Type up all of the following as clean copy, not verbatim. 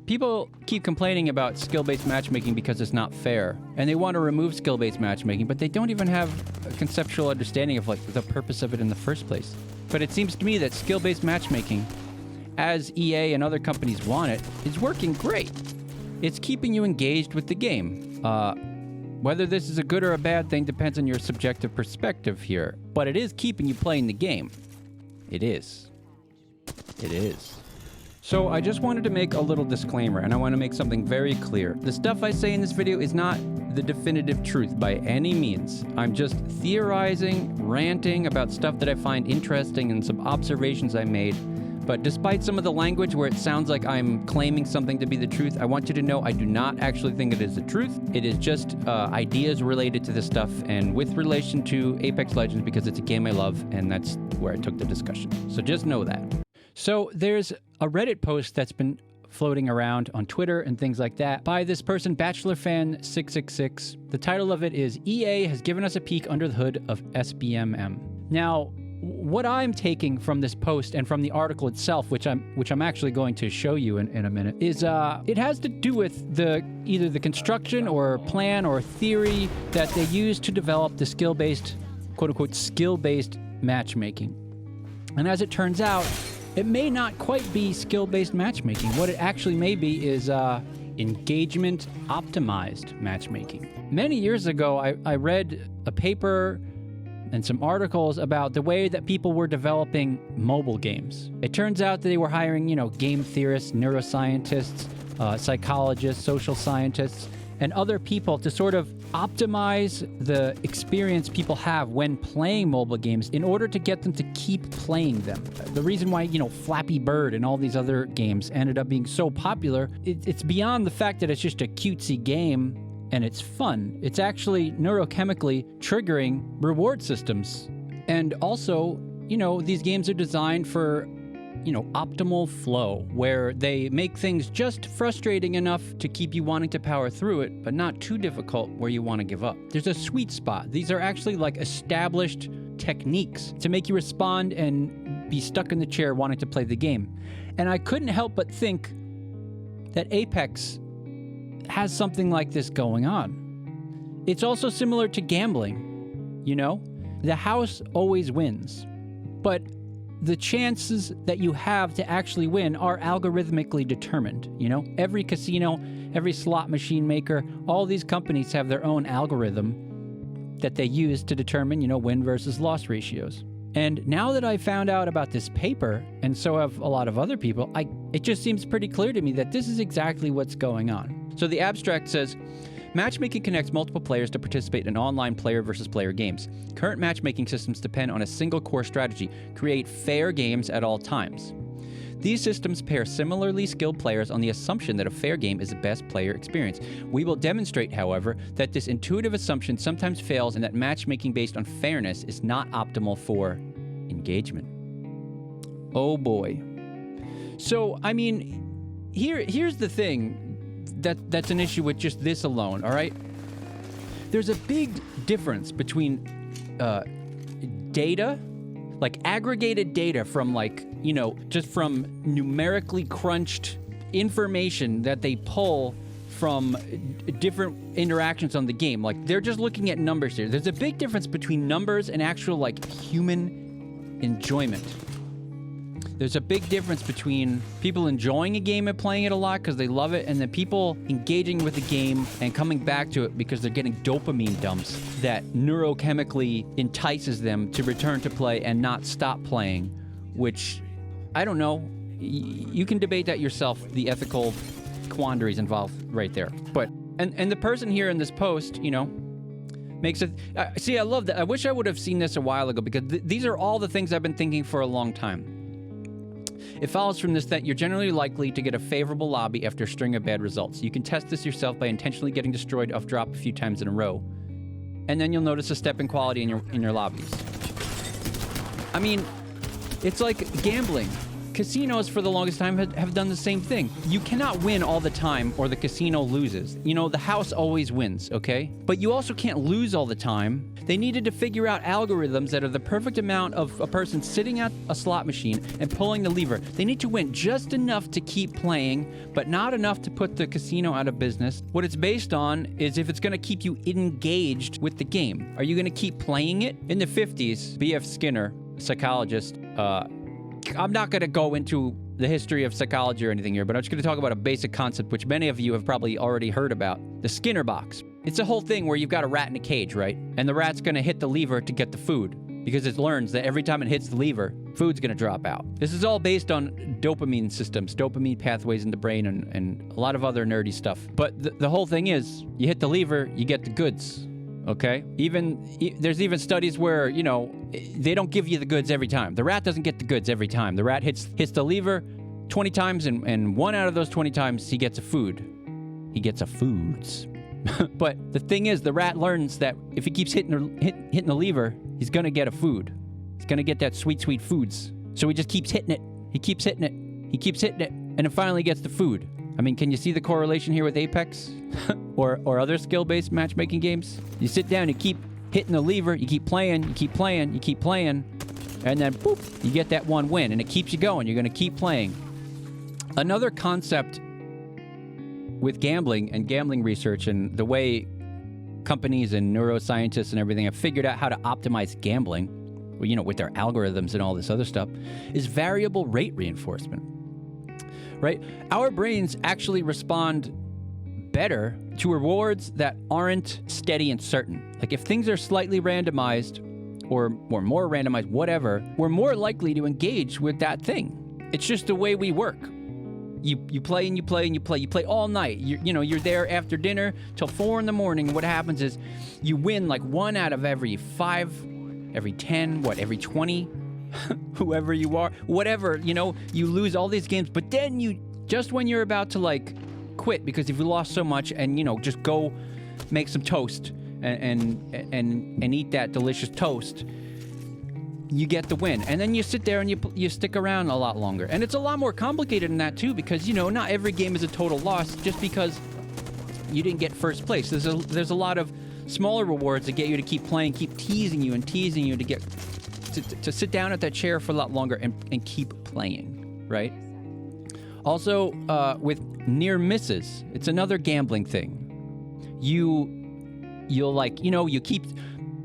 people keep complaining about skill-based matchmaking because it's not fair, and they want to remove skill-based matchmaking, but they don't even have a conceptual understanding of like the purpose of it in the first place. But it seems to me that skill-based matchmaking, as EA and other companies want it, is working great. It's keeping you engaged with the game. Whether this is a good or a bad thing depends on your subjective perspective here, but it is keeping you playing the game. It is. It is. So I just wanted to make a little disclaimer, and I want to make something very clear. The stuff I say in this video is not the definitive truth by any means. I'm just theorizing, ranting about stuff that I find interesting and some observations I made. But despite some of the language where it sounds like I'm claiming something to be the truth, I want you to know I do not actually think it is the truth. It is just ideas related to this stuff and with relation to Apex Legends because it's a game I love, and that's where I took the discussion. So just know that. So there's a Reddit post that's been floating around on Twitter and things like that by this person, BachelorFan666. The title of it is EA has given us a peek under the hood of SBMM. Now, what I'm taking from this post and from the article itself, which I'm actually going to show you in a minute, is it has to do with either the construction or plan or theory that they use to develop the skill-based, quote-unquote, skill-based matchmaking. And as it turns out, it may not quite be skill-based matchmaking. What it actually may be is engagement-optimized matchmaking. Many years ago, I read a paper and some articles about the way that people were developing mobile games. It turns out that they were hiring, game theorists, neuroscientists, psychologists, social scientists, and other people to sort of optimize the experience people have when playing mobile games in order to get them to keep playing them. The reason why, Flappy Bird and all these other games ended up being so popular, it's beyond the fact that it's just a cutesy game and it's fun. It's actually neurochemically triggering reward systems. And also, these games are designed for optimal flow, where they make things just frustrating enough to keep you wanting to power through it, but not too difficult where you want to give up. There's a sweet spot. These are actually like established techniques to make you respond and be stuck in the chair wanting to play the game. And I couldn't help but think that Apex has something like this going on. It's also similar to gambling, The house always wins, but the chances that you have to actually win are algorithmically determined, Every casino, every slot machine maker, all these companies have their own algorithm that they use to determine, win versus loss ratios. And now that I found out about this paper, and so have a lot of other people, it just seems pretty clear to me that this is exactly what's going on. So the abstract says, matchmaking connects multiple players to participate in online player versus player games. Current matchmaking systems depend on a single core strategy: create fair games at all times. These systems pair similarly skilled players on the assumption that a fair game is the best player experience. We will demonstrate, however, that this intuitive assumption sometimes fails and that matchmaking based on fairness is not optimal for engagement. Oh boy. So, here's the thing that's an issue with just this alone, all right? There's a big difference between data, like aggregated data from just from numerically crunched information that they pull from different interactions on the game. Like, they're just looking at numbers here. There's a big difference between numbers and actual, human enjoyment. There's a big difference between people enjoying a game and playing it a lot because they love it, and then people engaging with the game and coming back to it because they're getting dopamine dumps that neurochemically entices them to return to play and not stop playing, which, I don't know. You can debate that yourself, the ethical quandaries involved right there. But, and the person here in this post, makes it... see, I love that. I wish I would have seen this a while ago because these are all the things I've been thinking for a long time. It follows from this that you're generally likely to get a favorable lobby after a string of bad results. You can test this yourself by intentionally getting destroyed off drop a few times in a row. And then you'll notice a step in quality in your lobbies. It's like gambling. casinos for the longest time have done the same thing. You cannot win all the time or the casino loses. You know, the house always wins, okay? But you also can't lose all the time. They needed to figure out algorithms that are the perfect amount of a person sitting at a slot machine and pulling the lever. They need to win just enough to keep playing, but not enough to put the casino out of business. What it's based on is if it's going to keep you engaged with the game. Are you going to keep playing it? In the 50s, B.F. Skinner, a psychologist, I'm not going to go into the history of psychology or anything here, but I'm just going to talk about a basic concept which many of you have probably already heard about. The Skinnerbox. It's a whole thing where you've got a rat in a cage, right? And the rat's going to hit the lever to get the food because it learns that every time it hits the lever, food's going to drop out. This is all based on dopamine systems, dopamine pathways in the brain, and a lot of other nerdy stuff. But the whole thing is, you hit the lever, you get the goods. Okay? There's even studies where, you know, they don't give you the goods every time. The rat doesn't get the goods every time. The rat hits the lever 20 times, and 1 out of those 20 times, he gets a food. He gets a foods. But the thing is, the rat learns that if he keeps hitting the lever, he's going to get a food. He's going to get that sweet, sweet foods. So he just keeps hitting it. He keeps hitting it. He keeps hitting it. And then finally gets the food. I mean, can you see the correlation here with Apex? or other skill-based matchmaking games? You sit down, you keep hitting the lever, you keep playing, you keep playing, you keep playing, and then, boop, you get that one win, and it keeps you going. You're going to keep playing. Another concept with gambling and gambling research and the way companies and neuroscientists and everything have figured out how to optimize gambling, you know, with their algorithms and all this other stuff, is variable rate reinforcement, right? Our brains actually respond better to rewards that aren't steady and certain. Like if things are slightly randomized or more randomized, whatever, we're more likely to engage with that thing. It's just the way we work. You play and you play and you play. You play all night. You're there after dinner till 4 in the morning. What happens is you win like 1 out of every 5, every 10, every 20, whoever you are, whatever, you lose all these games. But then just when you're about to like quit because you've lost so much and, just go make some toast and eat that delicious toast, you get the win. And then you sit there and you stick around a lot longer. And it's a lot more complicated than that too, because, not every game is a total loss just because you didn't get first place. There's a lot of smaller rewards that get you to keep playing, keep teasing you to get to sit down at that chair for a lot longer and keep playing, right? Also, with near misses, it's another gambling thing. You'll like, you keep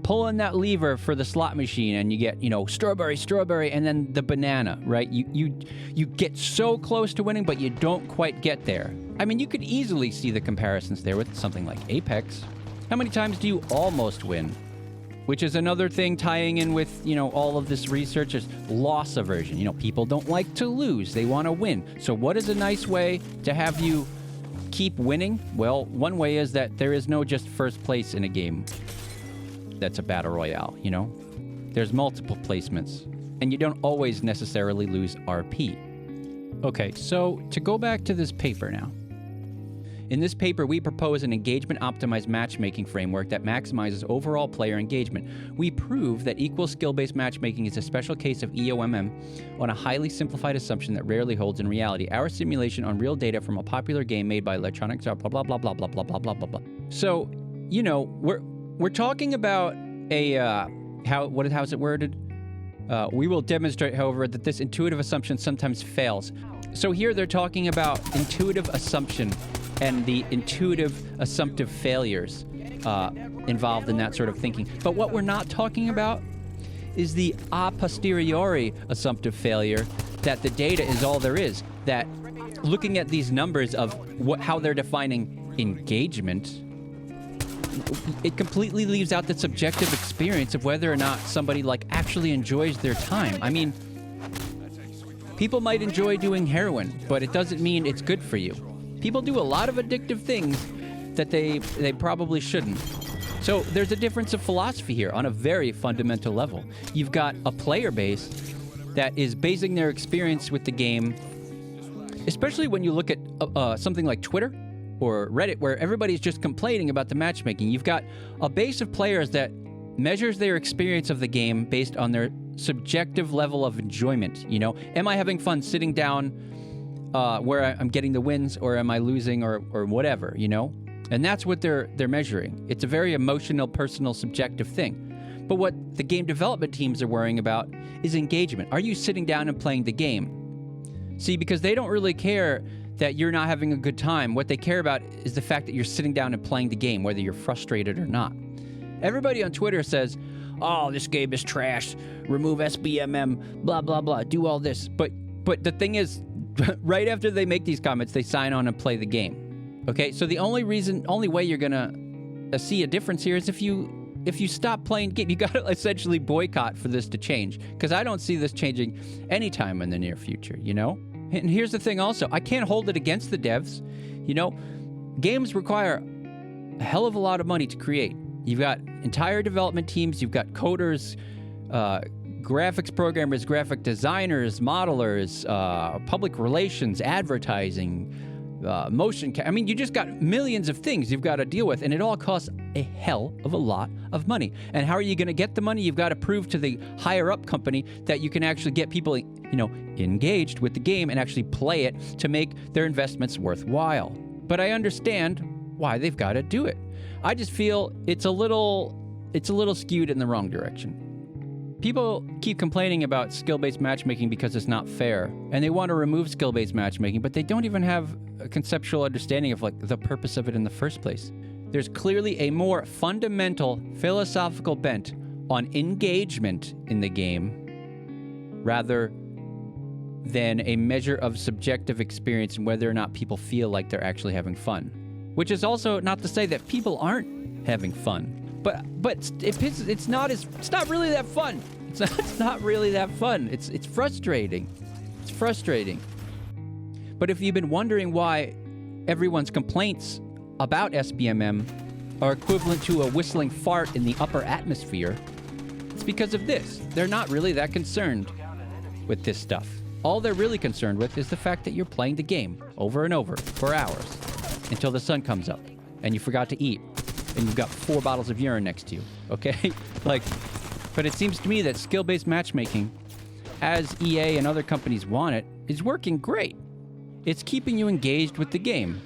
pulling that lever for the slot machine and you get, strawberry, and then the banana, right? You get so close to winning, but you don't quite get there. I mean, you could easily see the comparisons there with something like Apex. How many times do you almost win? Which is another thing tying in with, all of this research is loss aversion. People don't like to lose. They want to win. So what is a nice way to have you keep winning? Well, one way is that there is no just first place in a game that's a Battle Royale, There's multiple placements, and you don't always necessarily lose RP. Okay, so to go back to this paper now. In this paper, we propose an engagement-optimized matchmaking framework that maximizes overall player engagement. We prove that equal skill-based matchmaking is a special case of EOMM on a highly simplified assumption that rarely holds in reality. Our simulation on real data from a popular game made by Electronic Arts, blah, blah, blah, blah, blah, blah, blah, blah, blah, blah. So, we're talking about how is it worded? We will demonstrate, however, that this intuitive assumption sometimes fails. So here they're talking about intuitive assumption and the intuitive assumptive failures involved in that sort of thinking. But what we're not talking about is the a posteriori assumptive failure, that the data is all there is. That looking at these numbers of how they're defining engagement, it completely leaves out the subjective experience of whether or not somebody actually enjoys their time. I mean, people might enjoy doing heroin, but it doesn't mean it's good for you. People do a lot of addictive things that they probably shouldn't. So there's a difference of philosophy here on a very fundamental level. You've got a player base that is basing their experience with the game, especially when you look at something like Twitter or Reddit, where everybody's just complaining about the matchmaking. You've got a base of players that measures their experience of the game based on their subjective level of enjoyment. You know, am I having fun sitting down where I'm getting the wins, or am I losing, or whatever, you know? And that's what they're measuring. It's a very emotional, personal, subjective thing. But what the game development teams are worrying about is engagement. Are you sitting down and playing the game? See, because they don't really care that you're not having a good time. What they care about is the fact that you're sitting down and playing the game, whether you're frustrated or not. Everybody on Twitter says, oh, this game is trash. Remove SBMM, blah, blah, blah. Do all this. But the thing is, right after they make these comments, they sign on and play the game. Okay, so the only way you're gonna see a difference here is if you stop playing game. You gotta essentially boycott for this to change, because I don't see this changing anytime in the near future, you know? And here's the thing also, I can't hold it against the devs. You know, games require a hell of a lot of money to create. You've got entire development teams, you've got coders, graphics programmers, graphic designers, modelers, public relations, advertising, motion. I mean, you just got millions of things you've got to deal with, and it all costs a hell of a lot of money. And how are you going to get the money? You've got to prove to the higher up company that you can actually get people, you know, engaged with the game and actually play it to make their investments worthwhile. But I understand why they've got to do it. I just feel it's a little skewed in the wrong direction. People keep complaining about skill-based matchmaking because it's not fair, and they want to remove skill-based matchmaking, but they don't even have a conceptual understanding of like the purpose of it in the first place. There's clearly a more fundamental philosophical bent on engagement in the game rather than a measure of subjective experience and whether or not people feel like they're actually having fun. Which is also not to say that people aren't having fun. But it's not really that fun. It's not really that fun. It's frustrating. It's frustrating. But if you've been wondering why everyone's complaints about SBMM are equivalent to a whistling fart in the upper atmosphere, it's because of this. They're not really that concerned with this stuff. All they're really concerned with is the fact that you're playing the game over and over for hours until the sun comes up and you forgot to eat and you've got 4 bottles of urine next to you, okay? But it seems to me that skill-based matchmaking, as EA and other companies want it, is working great. It's keeping you engaged with the game.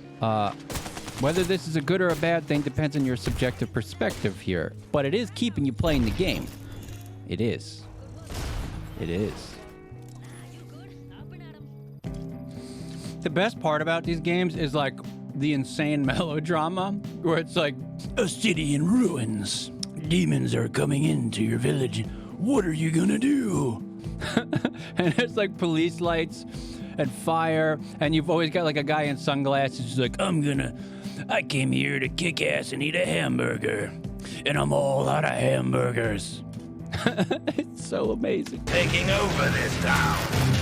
Whether this is a good or a bad thing depends on your subjective perspective here, but it is keeping you playing the game. It is. It is. The best part about these games is like the insane melodrama where it's like, a city in ruins. Demons are coming into your village. What are you gonna do? And it's like police lights and fire, and you've always got like a guy in sunglasses who's like, I came here to kick ass and eat a hamburger, and I'm all out of hamburgers. It's so amazing. Taking over this town.